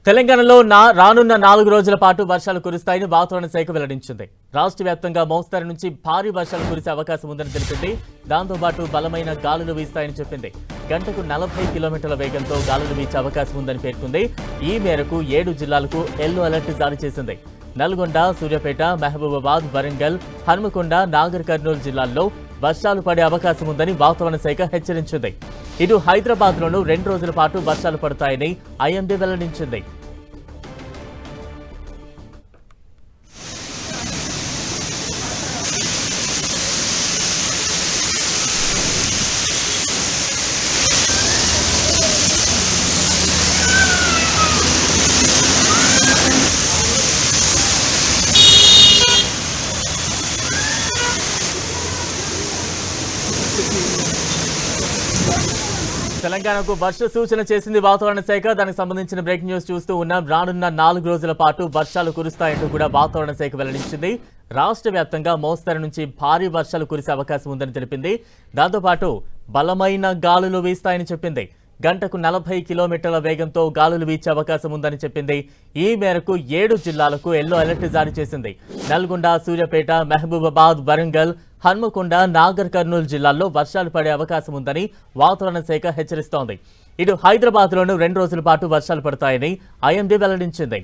తెలంగాణలో రానున్న 4 రోజుల పాటు వర్షాలు కురుస్తాయని వాతావరణ శాఖ వెల్లడించింది. రాష్ట్ర వ్యాప్తంగా మోస్తరు నుంచి భారీ వర్షాలు కురిసే అవకాశం ఉందని తెలిపింది. దాంతో పాటు బలమైన గాలులు వీస్తాయని చెప్పింది. గంటకు 40 కిలోమీటర్ల వేగంతో గాలులు వీచే అవకాశం ఉందని పేర్కొంది. ఈ మేరకు 7 జిల్లాలకు ఎల్లో అలర్ట్ జారీ చేసింది. నల్గొండ, సూర్యాపేట, మహబూబాబాద్, వరంగల్, హన్మకొండ, నాగర్ కర్నూలు జిల్లాల్లో వర్షాలు పడే అవకాశం ఉందని వాతావరణ శాఖ హెచ్చరించింది. ఇటు హైదరాబాద్లోనూ 2 రోజుల పాటు వర్షాలు పడతాయని ఐఎండీ వెల్లడించింది. తెలంగాణకు వర్ష సూచన చేసింది వాతావరణ శాఖ. దానికి సంబంధించిన బ్రేకింగ్ న్యూస్ చూస్తూ ఉన్నాం. రానున్న 4 రోజుల పాటు వర్షాలు కురుస్తాయంటూ కూడా వాతావరణ శాఖ వెల్లడించింది. రాష్ట్ర వ్యాప్తంగా మోస్తరు నుంచి భారీ వర్షాలు కురిసే అవకాశం ఉందని తెలిపింది. దాంతోపాటు బలమైన గాలులు వీస్తాయని చెప్పింది. గంటకు 40 కిలోమీటర్ల వేగంతో గాలులు వీచే అవకాశం ఉందని చెప్పింది. ఈ మేరకు 7 జిల్లాలకు ఎల్లో అలర్ట్ జారీ చేసింది. నల్గొండ, సూర్యాపేట, మహబూబాబాద్, వరంగల్, హన్మకొండ, నాగర్ కర్నూలు జిల్లాల్లో వర్షాలు పడే అవకాశం ఉందని వాతావరణ శాఖ హెచ్చరిస్తోంది. ఇటు హైదరాబాద్లోనూ 2 రోజుల పాటు వర్షాలు పడతాయని ఐఎండీ వెల్లడించింది.